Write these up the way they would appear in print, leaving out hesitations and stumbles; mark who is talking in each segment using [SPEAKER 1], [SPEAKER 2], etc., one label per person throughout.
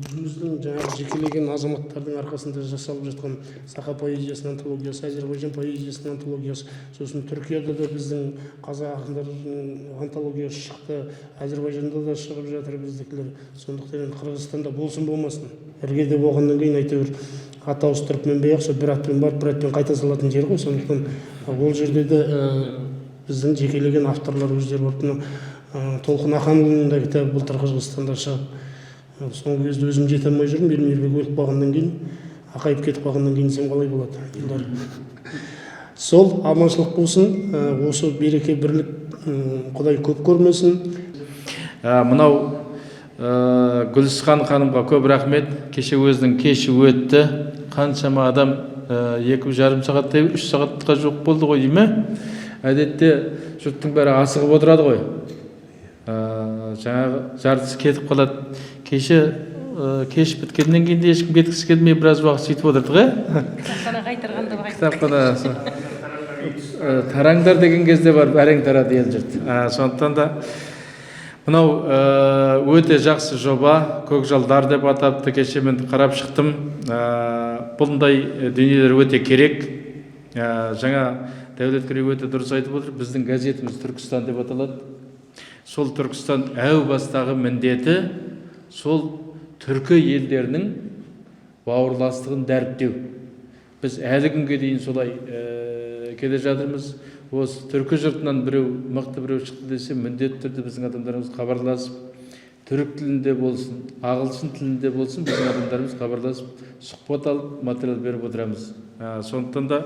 [SPEAKER 1] өзіміздің жаңағы жекелеген азаматтардың арқасында жасалып жатқан саха поэзиясының антологиясы, Әзербайжан поэзиясының антологиясы, сосын Түркияда да біздің қазақ ақындарының антологиясы шықты, Әзербайжанда да шығып жатыр біздікілер. Сондықтан Қырғызстанда болсын болмасын, іргеде болғаннан кейін әйтеуір ат ауыстырыпмен сол бір атпен барып бір атпен қайта салатын жер ғой. Сондықтан ол жерде де біздің жекелеген авторлар өздері болып, Толқын Аханұлының да кітабы былтыр Қырғызстанда шығып, соңғы кезде өзім жете алмай жүрмін. Елмирбек өліп қалғаннан кейін, Ақайып кетіп қалғаннан кейін десем қалай болады елдар. Сол аманшылық болсын, осы береке бірлік Құдай көп көрмесін.
[SPEAKER 2] Мынау Гүлісхан ханымға көп рахмет. Кеше өзінің кеші өтті. Қаншама адам 2,5 сағаттай 3 сағатқа жоқ болды ғой дейме. Әдетте жұрттың бәрі асығып отырады ғой. Жаңағы жартысы кетіп қалады. Кеш біткеннен кейін де ешкім кеткісі келмей біраз уақыт сөйтіп отырдық,
[SPEAKER 3] Кітапхана қайтарғанда бар.
[SPEAKER 2] Кітапхана тараңдар деген кезде бар, әрең тарады ел жұрт. Сондықтан да мынау өте жақсы жоба, көкжалдар деп атапты. Кеше мен қарап шықтым. Бұндай дүниелер өте керек. Жаңа Дәулеткерей өте дұрыс айтып отыр. Біздің газетіміз Түркістан деп аталады. Сол Түркістан әу бастағы міндеті сол түркі елдерінің бауырластығын дәріптеу. Біз әлі күнге дейін солай келе жатырмыз. Осы түркі жұртынан біреу мықты біреу шықты десе, міндетті түрде біздің адамдарымыз хабарласып, түрік тілінде болсын, ағылшын тілінде болсын, біздің адамдарымыз хабарласып, сұхбат алып, материал беріп отырамыз. Сондықтан да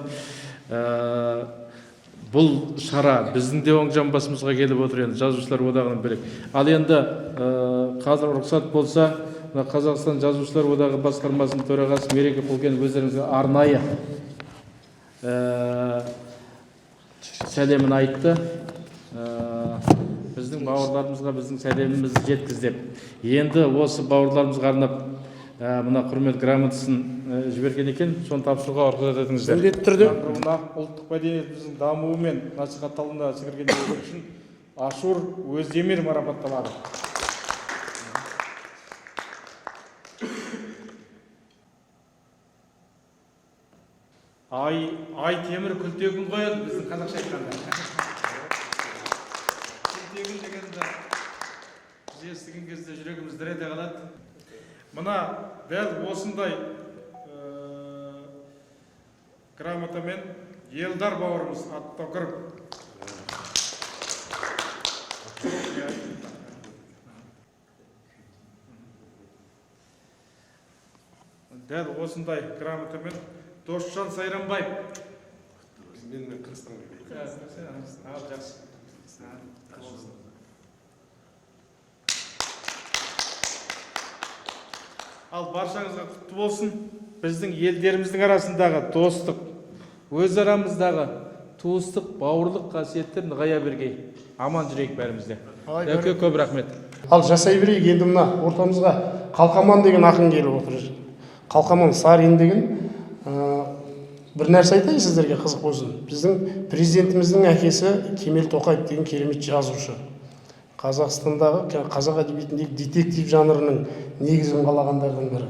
[SPEAKER 2] бұл шара біздің де оң жамбасымызға келіп отыр, енді жазушылар одағынан бөлек. Ал енді қазір рұқсат болса, Қазақстан жазушылар одағы басқармасының төрағасы Мереке Құлкен өздеріңізге арнайы сәлемін айтты. Біздің бауырларымызға біздің сәлемімізді жеткіз деп. Енді осы бауырларымызға арнап мына құрмет грамотасын жіберген екен, соны тапсыруға рұқсат етіңіздер.
[SPEAKER 1] Міндетті түрде
[SPEAKER 4] Ұлттық мәдениетіміздің дамуы мен насихатталуына сіңірген еңбегі үшін Ашур Өздемир марапатталады. Ай темір күлтегін қояды біздің қазақша айтқанда. Күлтегін дегенді біз естіген кезде жүрегіміз дір ете қалады. Мына дәл осындай грамотамен Елдар бауырымыз Аттокыр дәл осындай грамотамен Досжан Сайранбаев.
[SPEAKER 5] Мен Қырғызстанға
[SPEAKER 4] Жақсы. Ал баршаңызға құтты болсын. Біздің елдеріміздің арасындағы достық,
[SPEAKER 2] Өз арамыздағы туыстық, бауырлық қасиеттер нығая бергей. Аман жүрейік бәрімізде. Өте көп рахмет.
[SPEAKER 1] Ал жасай берейік. Енді мына ортамызға Қалқаман деген ақын келіп отыр. Қалқаман Сарин деген бір нәрсе айтайын сіздерге, қызық болсын. Біздің президентіміздің әкесі Кемел Тоқаев деген керемет жазушы. Қазақстандағы қазақ әдебиетіндегі детектив жанрының негізін қалағандардың бірі.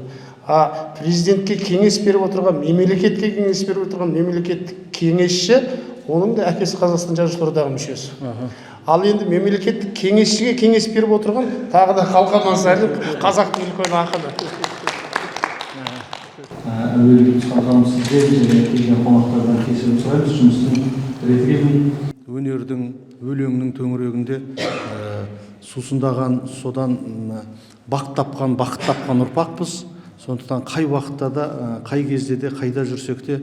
[SPEAKER 1] Президентке кеңес беріп отырған, мемлекетке кеңес беріп отырған мемлекеттік кеңесші, оның да әкесі Қазақстан жазушылар одағының мүшесі. Ал енді мемлекеттік кеңесшіге кеңес беріп отырған тағы да Қалқаман Сарин, қазақтың үлкен ақыны.
[SPEAKER 6] Әуелі Гүлісхан сізге және келген қонақтардан кешірім сұраймыз. Жұмыстың реті өнердің, өлеңнің төңірегінде сусындаған, содан бақыт тапқан ұрпақпыз. Сондықтан қай уақытта да, қай кезде де, қайда жүрсек те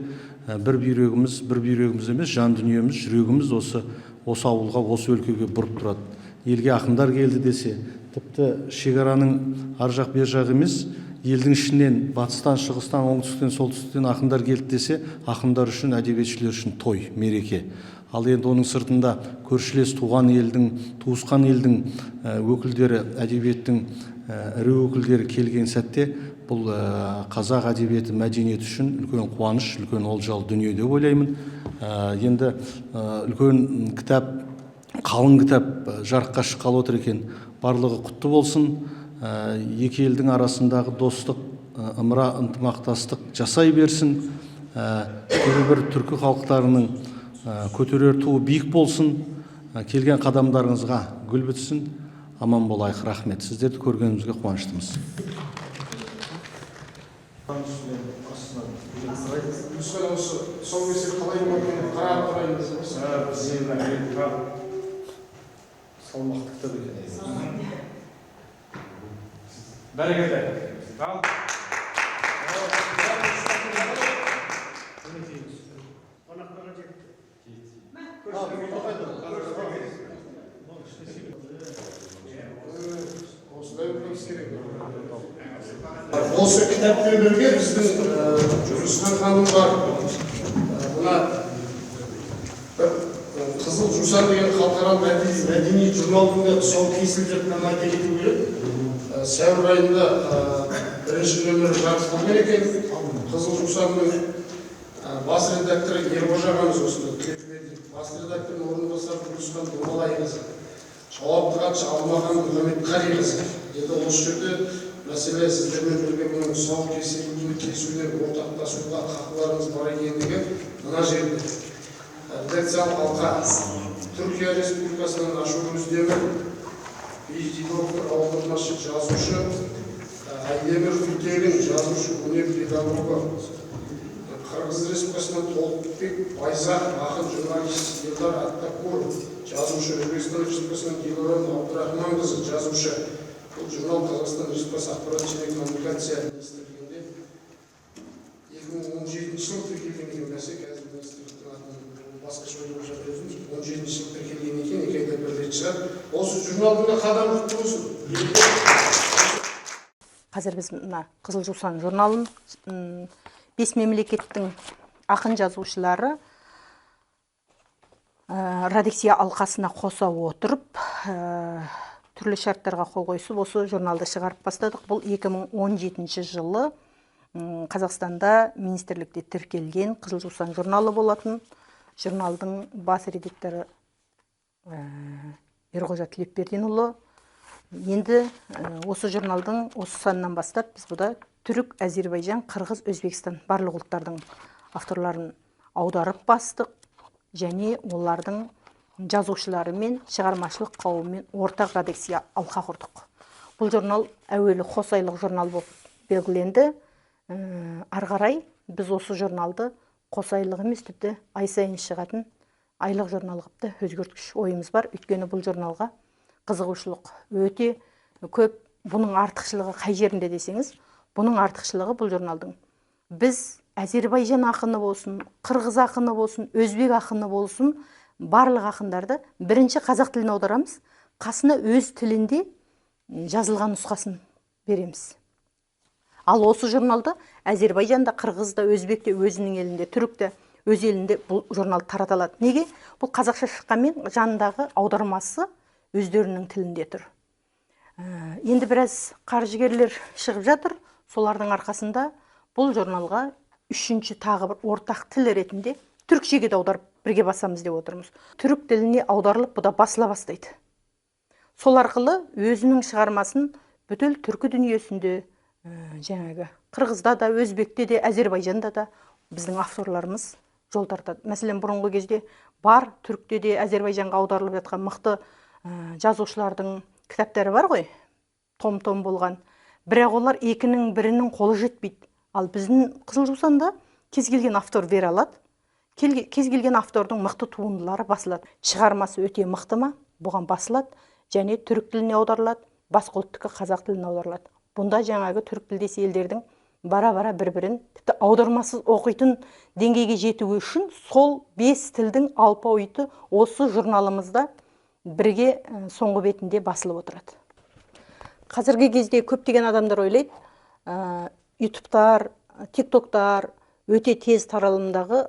[SPEAKER 6] бір бүйрегіміз емес, жан дүниеміз, жүрегіміз осы ауылға, осы өлкеге бұрып тұрады. Елге ақындар келді десе, тіпті шекараның ар жақ бер жақ емес, елдің ішінен, батыстан, шығыстан, оңтүстіктен, солтүстіктен ақындар келді десе, ақындар үшін, әдебиетшілер үшін той, мереке. Ал енді оның сыртында көршілес туған елдің, туысқан елдің өкілдері, әдебиеттің ірі өкілдері келген сәтте, бұл қазақ әдебиеті, мәдениет үшін үлкен қуаныш, үлкен олжалы дүние деп ойлаймын. Енді үлкен кітап, қалың кітап жарыққа шыққалы отыр екен. Барлығы құтты болсын. екі елдің арасындағы достық, ымыра ынтымақтастық жасай берсін. Бір түркі халықтарының көтерер туы биік болсын. Келген қадамдарыңызға гүл бітсін. Аман болайық. Рахмет. Сіздерді көргенімізге қуаныштымыз.
[SPEAKER 1] Сол кезде қалай болғанын қарап тұрайын.
[SPEAKER 6] Салмақты екен.
[SPEAKER 4] Бәрекелді.
[SPEAKER 1] Осы кітаппен бірге біздің Жүзхан ханым бар. Мына Қызыл Жусан деген халықаралық мәдени журналында тұсау кесіліп жатқан айта кету керек. Сәуір айында бірінші нөмірі жарықталған екен. Қызыл Жусанның бас редакторы Ербожа ағамыз осында. Бас редактордың орынбасары Гүлсхан Думалайқызы. Жауапты хатшы Алмахан Мұхамедқалиқызы. Енді осы жерде мәселе сіздермен бірге бұның тұсау кесуден ортақтасуға хақыларыңыз бар екендігі мына жерде. Редакциялық алқа Түркия Республикасынан Ашу Өздемір, доктор, аудармашы, жазушы, Айдемір Күлтегін, жазушы, өнер педагогы, Қырғыз Республикасынан Толықбек Байзақ, ақын, журналист, Елдар Аттакур, жазушы, Өзбекстан Республикасынан Дилоран Абдрахманқызы, жазушы. Бұл журнал Қазақстан Республикасы ақпарат және коммуникация министрлігінде 2017 жылы тіркелген екен. Бәсе қазір министрліктің атынан басқаша ойлап жатыр өзіміз. 17 жылы тіркелген екен, 2 айда бір рет шығар. Осы журналдың қадам құтты болсын.
[SPEAKER 3] Қазір біз мына Қызыл Жусан журналын 5 мемлекеттің ақын жазушылары редакция алқасына қоса отырып, түрлі шарттарға қол қойысып, осы журналды шығарып бастадық. Бұл 2017 жылы Қазақстанда министрлікте тіркелген Қызыл Жусан журналы болатын. Журналдың бас редакторы Ерғожа Тілепбердинұлы. Енді осы журналдың осы санынан бастап біз бұда түрік, Әзербайжан, Қырғыз, Өзбекстан барлық ұлттардың авторларын аударып бастық және олардың жазушылары мен шығармашылық қауымымен ортақ редакция алқа құрдық. Бұл журнал әуелі қос айлық журнал болып белгіленді. Ары қарай біз осы журналды қос айлық емес, тіпті ай сайын шығатын айлық журнал қылып өзгерткіш ойымыз бар. Өйткені бұл журналға қызығушылық өте көп. Бұның артықшылығы қай жерінде десеңіз, бұның артықшылығы бұл журналдың біз Әзербайжан ақыны болсын, Қырғыз ақыны болсын, Өзбек ақыны болсын, барлық ақындарды бірінші қазақ тіліне аударамыз, қасына өз тілінде жазылған нұсқасын береміз. Ал осы журналды Әзербайжанда, Қырғызда, Өзбекте, өзінің елінде, түрікте, өз елінде бұл журнал таратылады. Неге? Бұл қазақша шыққанмен жанындағы аудармасы өздерінің тілінде тұр. Енді біраз қаржыгерлер шығып жатыр. Солардың арқасында бұл журналға үшінші тағы бір ортақ тіл ретінде түркшеге де аударып бірге басамыз деп отырмыз. Түрік тіліне аударылып бұда басыла бастайды. Сол арқылы өзінің шығармасын бүткіл түркі дүниесінде, жаңағы Қырғызда да, Өзбекте де, Әзербайжанда да біздің авторларымыз жол тартады. Мәселен, бұрынғы кезде бар түркте де Әзербайжанға аударылып жатқан мықты жазушылардың кітаптары бар ғой, том-том болған. Бірақ олар екінің бірінің қолы жетпейді. Ал біздің Қызыл Жусанда кез келген автор бере алады. Кез келген автордың мықты туындылары басылады. Шығармасы өте мықты ма, бұған басылады, және түрік тіліне аударылады, басқа ұлттікі қазақ тіліне аударылады. Бұнда жаңағы түрік тілдес елдердің бара-бара бір-бірін тіпті аудармасыз оқитын деңгейге жетуі үшін сол 5 тілдің алпауыты осы журналымызда бірге соңғы бетінде басылып отырады. Қазіргі кезде көптеген адамдар ойлайды, ютубтар, тиктоктар өте тез таралымдағы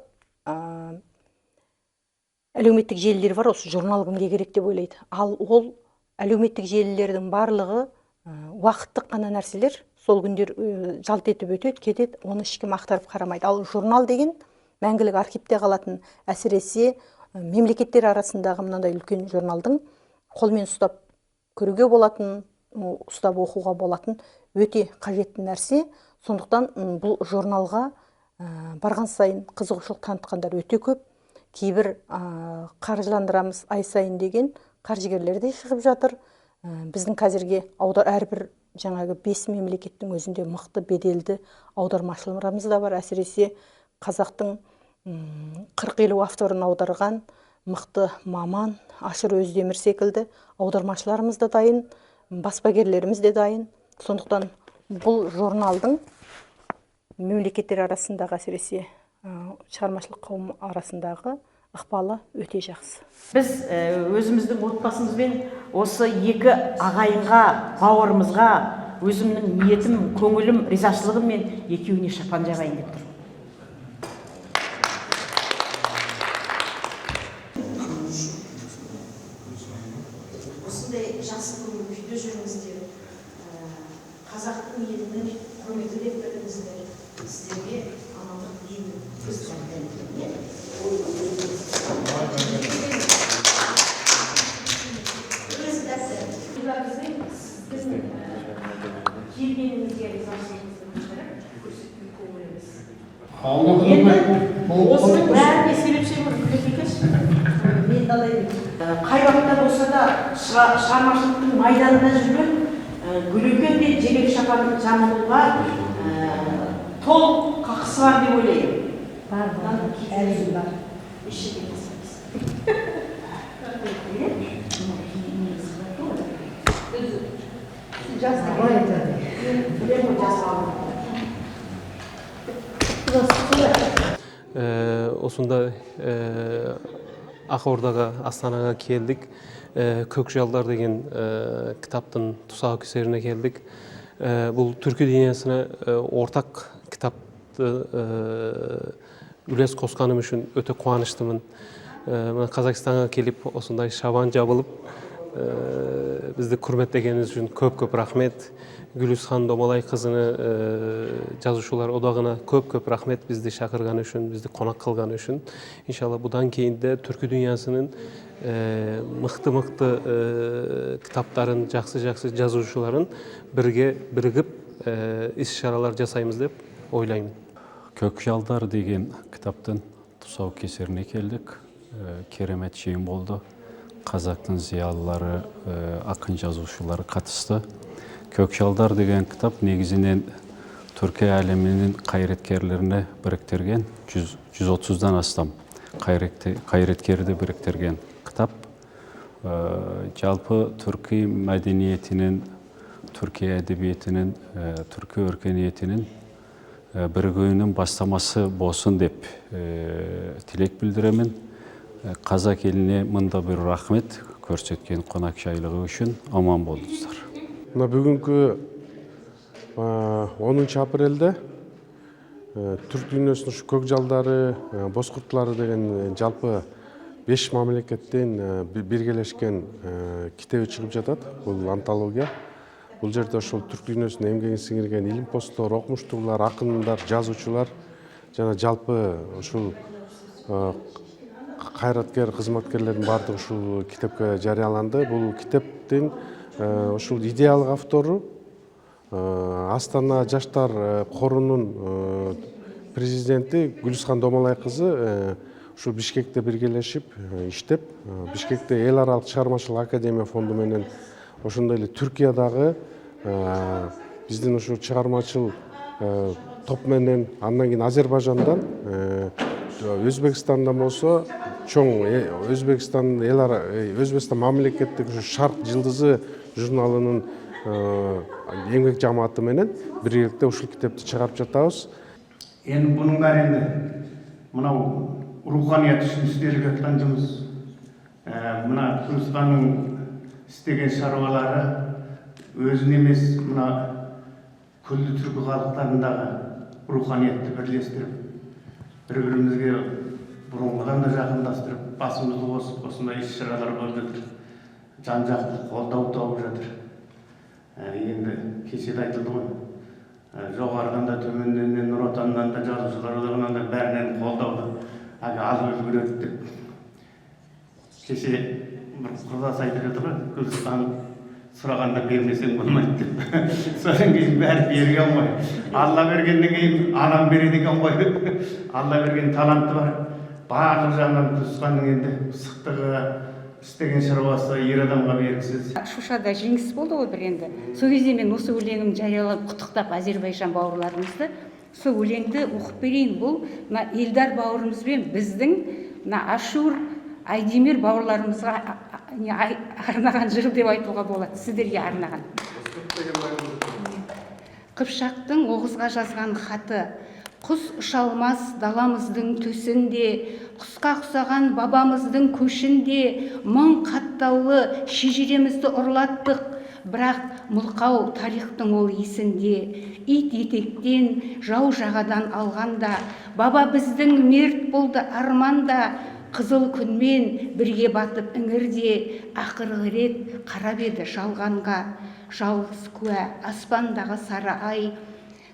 [SPEAKER 3] әлеуметтік желілер бар, осы журнал кімге керек деп ойлайды. Ал ол әлеуметтік желілердің барлығы уақыттық қана нәрселер, сол күндер жалт етіп өтеді, кетеді, оны ешкім ақтарып қарамайды. Ал журнал деген мәңгілік архивте қалатын, әсіресе мемлекеттер арасындағы мынандай үлкен журналдың қолмен ұстап көруге болатын, ұстап оқуға болатын өте қажетті нәрсе. Сондықтан бұл журналға барған сайын қызығушылық танытқандар өте көп. Кейбір қаржыландырамыз ай сайын деген қаржыгерлер де шығып жатыр. Біздің қазірге әрбір жаңағы 5 мемлекеттің өзінде мықты беделді аудармашыларымыз да бар. Әсіресе қазақтың 40-50 авторын аударған мықты маман Ашыр Өздемір секілді аудармашыларымыз да дайын, баспагерлеріміз де дайын. Сондықтан бұл журналдың мемлекеттер арасындағы, әсіресе шығармашылық қауым арасындағы ықпалы өте жақсы.
[SPEAKER 7] Біз өзіміздің отбасымызбен осы екі ағайынға, бауырымызға өзімнің ниетім, көңілім, ризашылығым мен екеуіне шапан жабайын деп тұрмын.
[SPEAKER 8] Осындай жақсы көңіл күйде жүріңіздер, қазақтың елінің құрметі деп біліңіздер, сіздерге амандық тілеймін.
[SPEAKER 7] Келгеніңізге ризашылығымызды білдіріп, көрсеткен көңіліміз. Осының бәріне себепші мен далайын. Қай уақытта болса да шығармашылықтың майданында жүрген Гүлекен де Желек Шапан Жамалға толық қақысы бар деп ойлаймын. Әлі бар.
[SPEAKER 9] Осында Ақордаға, Астанаға келдік. Көкжалдар деген кітаптың тұсаукесеріне келдік. Бұл түркі дүниесіне ортақ кітапты үлес қосқаным үшін өте қуаныштымын. Қазақстанға келіп, осындай шабан жабылып, бізді құрметтегеніңіз үшін көп рахмет. Гүлісхан Домалай қызыны жазушылар одағына көп рахмет, бізді шақырғаны үшін, бізді қонақ қылғаны үшін. Иншалла бұдан кейін де түркі дүниясының мықты кітаптарын, жақсы жазушыларын бірігіп іс-шаралар жасаймыз деп ойлаймын.
[SPEAKER 10] Көкжалдар деген кітаптың тұсаукесеріне келдік. Керемет жиын болды. Қазақтың зиялылары, ақын жазушылары қатысты. Көкжалдар деген кітап негізінен Түркия әлемінің қайраткерлеріне біріктірген 130-дан астам қайраткерді біріктірген кітап. Жалпы түркі мәдениетінің, түркі әдебиетінің, түркі өркениетінің бірігуінің бастамасы болсын деп тілек білдіремін. Қазақ еліне мында бір рахмет көрсеткен қонақжайлығы үшін. Аман болыңыздар.
[SPEAKER 5] Бүгінгі 10 апрелде түрк дүниесінің көкжалдары, бозқұртлары деген жалпы 5 мемлекеттен біргелешкен кітабы шығып жатады. Бұл антология. Бұл жерде ошол түрк дүниесіне эмгегин сіңірген илим посттор, окумуштуулар, акындар, жазуучулар жана жалпы ушул кайраткер, кызматкерлердин баардыгы ушул китепке жарыяланды. Бул китептин ушул идеялык автору Астана жаштар корунун президенти Гүлісхан Домалай кызы ушул Бишкекте биргелешип иштеп, Бишкекте эл аралык чыгармачылык академия фонду менен ошондой эле Түркиядагы биздин ушул чыгармачыл топ менен, андан кийин Азербайжандан, Өзбекстандан болсо чоң Өзбекстан Өзбекстан мамлекеттик Шарк жылдызы журналынын эмгек жамааты менен биргеликте ушул китепти чыгарып жатабыз.
[SPEAKER 11] Енді бұның бәрі енді мынау руханият үшін істеліп жатқан жұмыс. Мына Гүлістанның істеген шаруалары өзін емес, мына күллі түркі халықтарындағы руханиятты бірлестіріп, бір-бірімізге бұрынғыдан да жақындастырып, басымызды қосып, осындай іс-шаралар болып жатыр. Жан-жақты қолдау тауып жатыр. Енді кешеде айтылды ғой. Жоғарыдан да, төменден де, Нұр Отаннан да, жазушылар одағынан да бәрінен қолдауды аз өзгереді деп. Кеше бір құрдас айтып жатыр ғой, Гүлістан сұрағанда бермесең болмайды деп. Содан кейін бәрі берген ғой. Алла бергеннен кейін анам береді екен ғой. Алла берген таланты бар. Барлық жағынан туысқанның енді пысықтығы, істеген шаруасы ер адамға бергісіз.
[SPEAKER 12] Шушада жеңіс болды ғой бір енді. Сол кезде мен осы өлеңімді жариялап құттықтап Әзербайжан бауырларымызды сол өлеңді оқып берейін. Бұл мына Елдар бауырымызбен біздің мына Ашур, Айдемир бауырларымызға арнаған жыр деп айтуға болады, сіздерге арнаған. Қыпшақтың Оғызға жазған хаты: құс ұшалмас даламыздың төсінде, құсқа ұқсаған бабамыздың көшінде, мың қаттаулы шежіремізді ұрлаттық, бірақ мылқау тарихтың ол есінде. Ит етектен, жау жағадан алғанда, баба біздің мерт болды арманда, қызыл күнмен бірге батып іңірде, ақырғы рет қарап еді жалғанға. Жалғыз куә аспандағы сары ай,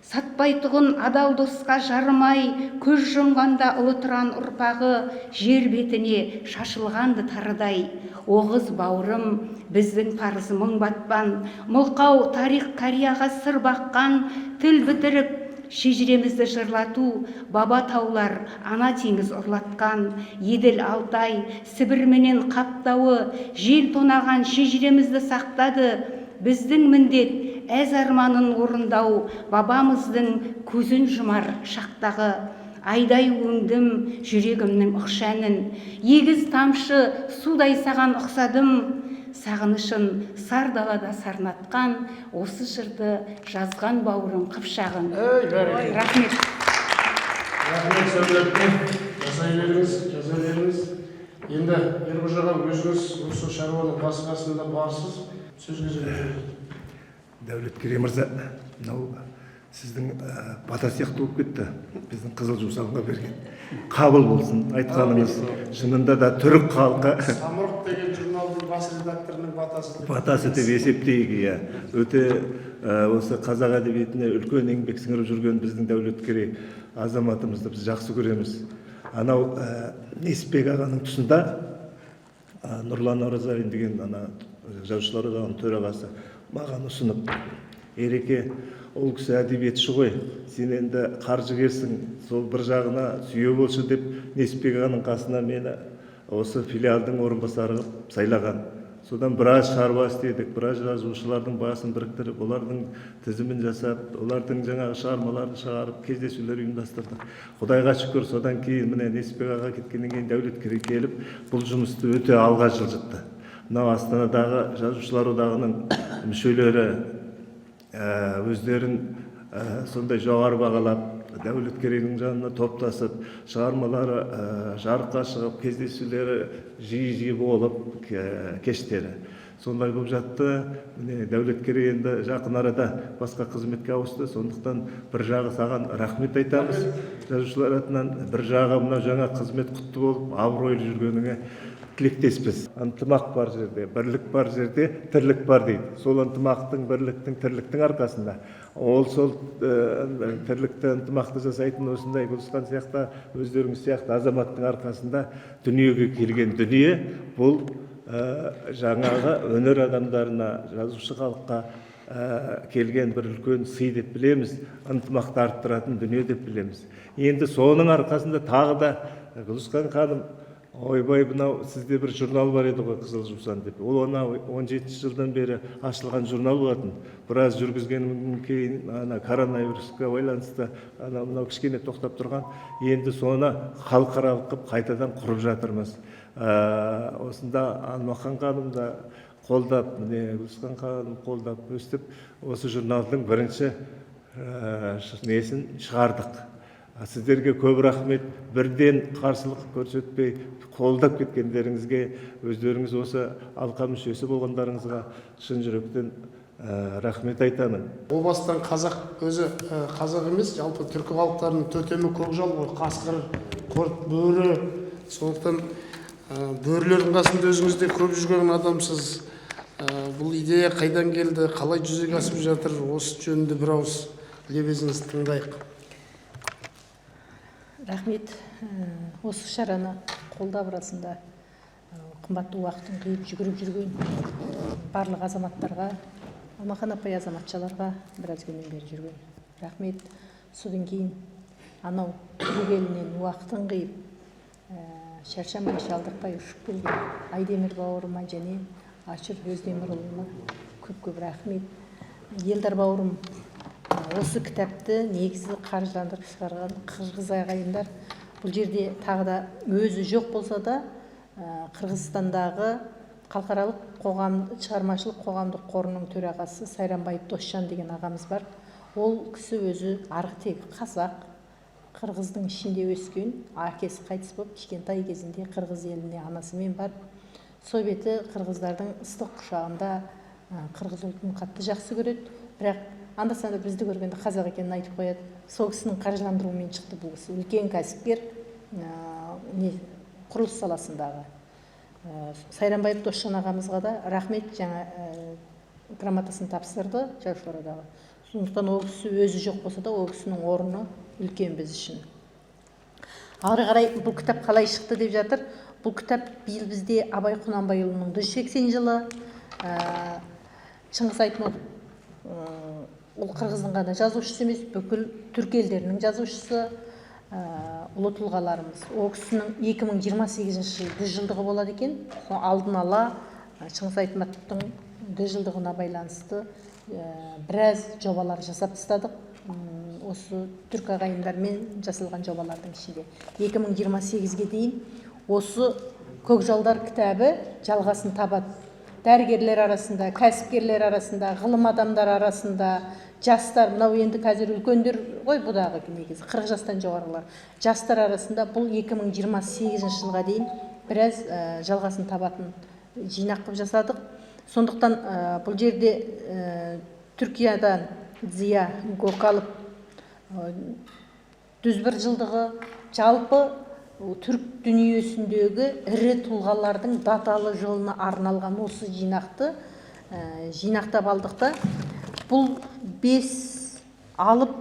[SPEAKER 12] сатпайтұғын адал досқа жарымай, көз жұмғанда ұлы тұран ұрпағы, жер бетіне шашылғанды тарыдай. Оғыз бауырым, біздің парызы мың батпан, мылқау тарих карияға сыр баққан, тіл бітіріп шежіремізді жырлату, баба таулар ана теңіз ұрлатқан, Еділ Алтай, Сібір менен Қаптауы, жел тонаған шежіремізді сақтады. Біздің міндет әз арманын орындау, бабамыздың көзін жұмар шақтағы. Айдай өңдім жүрегімнің ұқшәнін, егіз тамшы судай саған ұқсадым. Сағынышын сар далада сарнатқан, осы жырды жазған бауырым Қыпшағым. Рахмет.
[SPEAKER 1] Рахмет Сәулетке, жасай беріңіз. Енді Ерғожаға өзіңіз осы шаруаның басқасында барсыз, сөзге сөйлейсіз.
[SPEAKER 6] Дәулеткерей мырза, мынау сіздің бата сияқты болып кетті. Біздің Қызыл Жусанға берген. Қабыл болсын айтқаныңыз. Шынында да түрік халқы.
[SPEAKER 1] Самұрық деген журналдың бас редакторының батасы.
[SPEAKER 6] Батасы деп есептейік. Өте осы қазақ әдебиетіне үлкен еңбек сіңіріп жүрген біздің Дәулеткерей азаматымызды біз жақсы көреміз. Анау Несіпбек ағаның тұсында Нұрлан Оразалин деген жазушылар одағының төрағасы маған ұсынып, Ереке, ол кісі әдебиетші ғой, сен енді қаржыгерсің, сол бір жағына сүйеу болшы деп Несіпбек ағаның қасына мені осы филиалдың орынбасары қылып сайлаған. Содан біраз шаруа істедік, біраз жазушылардың басын біріктіріп, олардың тізімін жасап, олардың жаңағы шығармаларын шығарып, кездесулер ұйымдастырдық. Құдайға шүкір, содан кейін міне Несіпбек аға кеткеннен кейін Дәулеткерей келіп, бұл жұмысты өте алға жылжытты. Мынау Астанадағы жазушылар одағының мүшелері өздерін сондай жоғары бағалап, Дәулеткерейдің жанына топтасып, шығармалары жарыққа шығып, кездесулері жиі болып, кештері. Сондай болып жатты. Дәулеткерей енді жақын арада басқа қызметке ауысты. Сондықтан бір жағы саған рахмет айтамыз жазушылар атынан, бір жағы мына жаңа қызмет құтты болып, абыройлы жүргеніңе тілектеспіз. Ынтымақ бар жерде, бірлік бар жерде, тірлік бар дейді. Сол ынтымақтың, бірліктің, тірліктің арқасында ол сол тірлікті, ынтымақты жасайтын осындай Гүлісхан сияқты, өздеріңіз сияқты азаматтың арқасында дүниеге келген дүние, бұл жаңағы өнер адамдарына, жазушы халыққа келген бір үлкен сый деп білеміз, ынтымақты арттыратын дүние деп білеміз. Енді соның арқасында тағы да Гүлісхан ханым, ойбай, мынау сізде бір журнал бар еді ғой, Қызыл Жусан деп. Ол 17 жылдан бері ашылған журнал болатын. Біраз жүргізгеннен кейін коронавирусқа байланысты мынау кішкене тоқтап тұрған. Енді соны халықаралық қылып қайтадан құрып жатырмыз. Осында Алмахан ханым да қолдап, Гүлісхан ханым қолдап өстіп, осы журналдың бірінші несін шығардық. Сіздерге көп рахмет, бірден қарсылық көрсетпей, қолдап кеткендеріңізге, өздеріңіз осы алқа мүшесі болғандарыңызға шын жүректен рахмет айтамын.
[SPEAKER 1] Ол бастан қазақ өзі қазақ емес, жалпы түркі халықтарының тотемі көкжал ғой, қасқыр, құрт, бөрі. Сондықтан бөрілердің қасында өзіңізде көп жүрген адамсыз. Бұл идея қайдан келді, қалай жүзеге асып жатыр, осы жөнінде бір ауыз лебізіңізді тыңдайық.
[SPEAKER 3] Рахмет. Осы шараны қолдап арасында қымбатты уақытын қиып жүгіріп жүрген барлық азаматтарға, Алмахан апай азаматшаларға біраз күннен бері жүрген. Рахмет. Содан кейін анау елінен уақытын қиып, шаршамай шалдықпай ұшып келген Айдемір бауырыма және Ашыр Өздемірұлына көп рахмет. Елдар бауырым осы кітапты негізі қаржыландырып шығарған қырғыз ағайындар. Бұл жерде тағы да өзі жоқ болса да Қырғызстандағы халықаралық шығармашылық қоғамдық қорының төрағасы Сайранбаев Досжан деген ағамыз бар. Ол кісі өзі арғы тегі қазақ, қырғыздың ішінде өскен, әкесі қайтыс болып, кішкентай кезінде қырғыз еліне анасымен барып, сол беті қырғыздардың ыстық құшағында қырғыз ұлтын қатты жақсы көреді. Бірақ анда-санда бізді көргенде қазақ екенін айтып қояды. Сол кісінің қаржыландыруымен шықты бұл кісі. Үлкен кәсіпкер, құрылыс саласындағы. Сайранбаев Досжан ағамызға да рахмет, жаңа грамотасын тапсырды Жаушорадағы. Сондықтан ол кісі өзі жоқ болса да, ол кісінің орны үлкен біз үшін. Ары қарай бұл кітап қалай шықты деп жатыр. Бұл кітап биыл бізде Абай Құнанбайұлының 180 жылы. Шыңғыс Айтматов ол қырғыздың ғана жазушысы емес, бүкіл түркі елдерінің жазушысы. Ұлы тұлғаларымыз. Ол кісінің 2028 жылы 100 жылдығы болады екен. Алдын ала Шыңғыс Айтматовтың 100 жылдығына байланысты біраз жобалар жасап тастадық. Осы түркі ағайындармен жасалған жобалардың ішінде 2028-ге дейін осы Көкжалдар кітабы жалғасын табады. Дәрігерлер арасында, кәсіпкерлер арасында, ғылым адамдар арасында, жастар, мынау енді қазір үлкендер ғой, бұдағы негізі 40 жастан жоғарғылар. Жастар арасында бұл 2028 жылға дейін біраз жалғасын табатын жинақ қылып жасадық. Сондықтан бұл жерде Түркиядан Зия Gökalp 101 жылдығы, жалпы түрк дүниесіндегі ірі тұлғалардың даталы жылына арналған осы жинақты жинақтап алдық та, бұл 5 алып,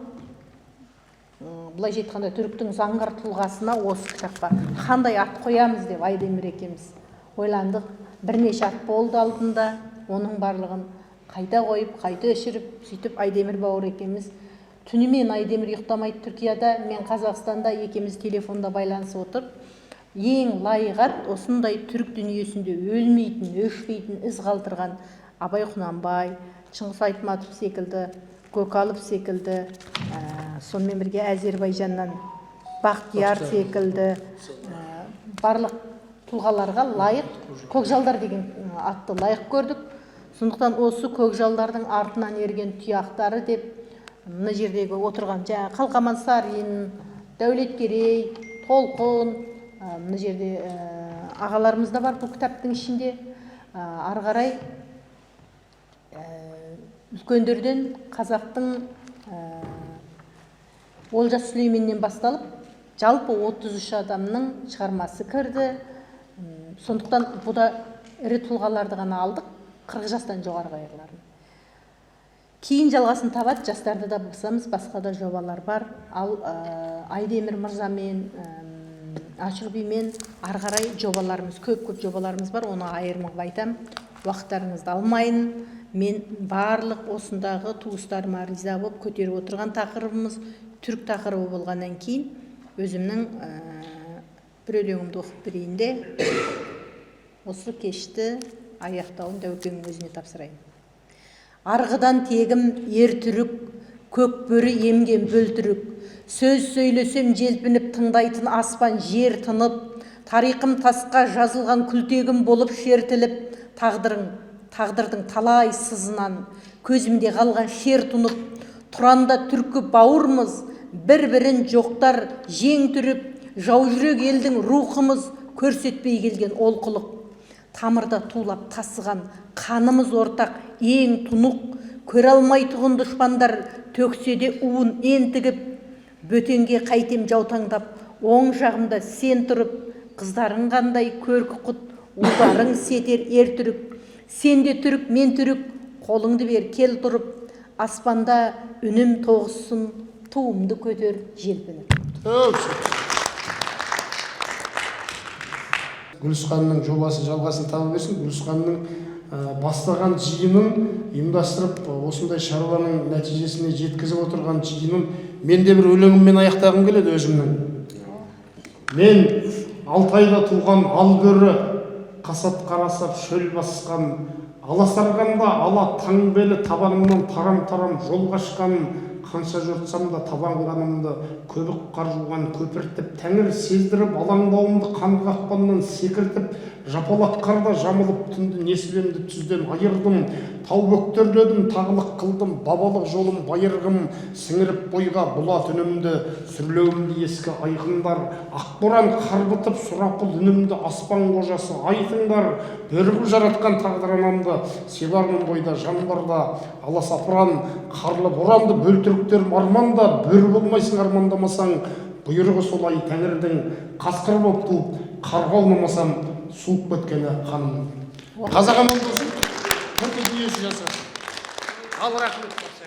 [SPEAKER 3] былай айтқанда түріктің заңғар тұлғасына осы кітапқа қандай ат қоямыз деп Айдемір екеуміз ойландық. Бірнеше ат болды алдында, оның барлығын қайта қойып, қайта өшіріп, сөйтіп Айдемір бауыр екеуміз түнімен Айдемір ұйықтамайды Түркияда, мен Қазақстанда, екеуміз телефонда байланысып отырып, ең лайық ат осындай түрік дүниесінде өлмейтін, өшпейтін із қалдырған Абай Құнанбай, Шыңғыс Айтматов секілді, Gökalp секілді, сонымен бірге Әзербайжаннан Бақтияр секілді барлық тұлғаларға лайық, Көкжалдар деген атты лайық көрдік. Сондықтан осы Көкжалдардың артынан ерген тұяқтары деп, мына жердегі отырған Қалқаман Сарин, Дәулеткерей, Толқын, мына жерде ағаларымыз да бар бұл кітаптың ішінде. Ары қарай үлкендерден қазақтың Олжас Сүлейменнен басталып, жалпы 33 адамның шығармасы кірді. Сондықтан бұда ірі тұлғаларды ғана алдық, 40 жастан жоғарғы айларын. Кейін жалғасын табады, жастарды да болсамыз, басқа да жобалар бар. Ал Айдемір мырзамен, Ашырбимен ары қарай жобаларымыз, көп жобаларымыз бар, оны айырмақ айтам. Уақыттарыңызды алмайын. Мен барлық осындағы туыстарыма риза болып көтеріп отырған тақырыбымыз түрік тақырыбы болғаннан кейін өзімнің бір өлеңімді оқып берейін де осы кешті аяқтауын Дәукеңнің өзіне тапсырайын. Арғыдан тегім ер түрік, көк бөрі емген бөлтірік, сөз сөйлесем желпініп тыңдайтын аспан жер тынып, тарихым тасқа жазылған күлтегім болып шертіліп, тағдырдың талай сызынан көзімде қалған шер тұнып, тұранда түркі бауырмыз, бір-бірін жоқтар жең түріп, жаужүрек елдің рухымыз көрсетпей келген олқылық. Тамырда тулап тасыған қанымыз ортақ ең тұнық, көре алмай тұғын дұшпандар төкседе уын ентігіп, бөтенге қайтем жаутаңдап, оң жағымда сен тұрып, қыздарың қандай көркі құт, ұлдарың сетер ер түрік. Сен де түрік, мен түрік, қолыңды бер кел тұрып, аспанда үнім тоғысын, туымды көтер желпініп.
[SPEAKER 1] Гүлісханның жобасы жалғасын таба берсін. Гүлісханның бастаған жиынын ұйымдастырып осындай шаруаның нәтижесіне жеткізіп отырған жиынын мен де бір өлеңіммен аяқтағым келеді өзімнің. Мен Алтайда туған албөрі, қасат қарасап шөл басқан, аласарғанда ала таңбелі табанымнан тарам-тарам жол қашқан, қанша жұртсам да табанғанымды көбік қар жуған көпіртіп, тәңір сездіріп алаңдауымды қан қақпаннан секіртіп, жапалақ қарда жамылып түнді несібемді түзден айырдым, тау бөктерледім, тағылық қылдым, бабалық жолым байырғым, сіңіріп бойға бұлат үнімді, сүрлеуімді ескі айқындар, ақборан қарбытып сұрапыл үнімді, аспан қожасы айтыңдар, бөрігіп жаратқан тағдыр анамды, сыйлармын бойда жан барда, аласапыран қарлы боранды бөлтіріктерім арманда, бөр болмайсың армандамасаң, бұйрығы солай тәңірдің, қасқыр боп туып қарға аунамасам, суып кеткені қаным. Қазақ аман болсын, түркі дүниесі жасасын. Ал рахмет.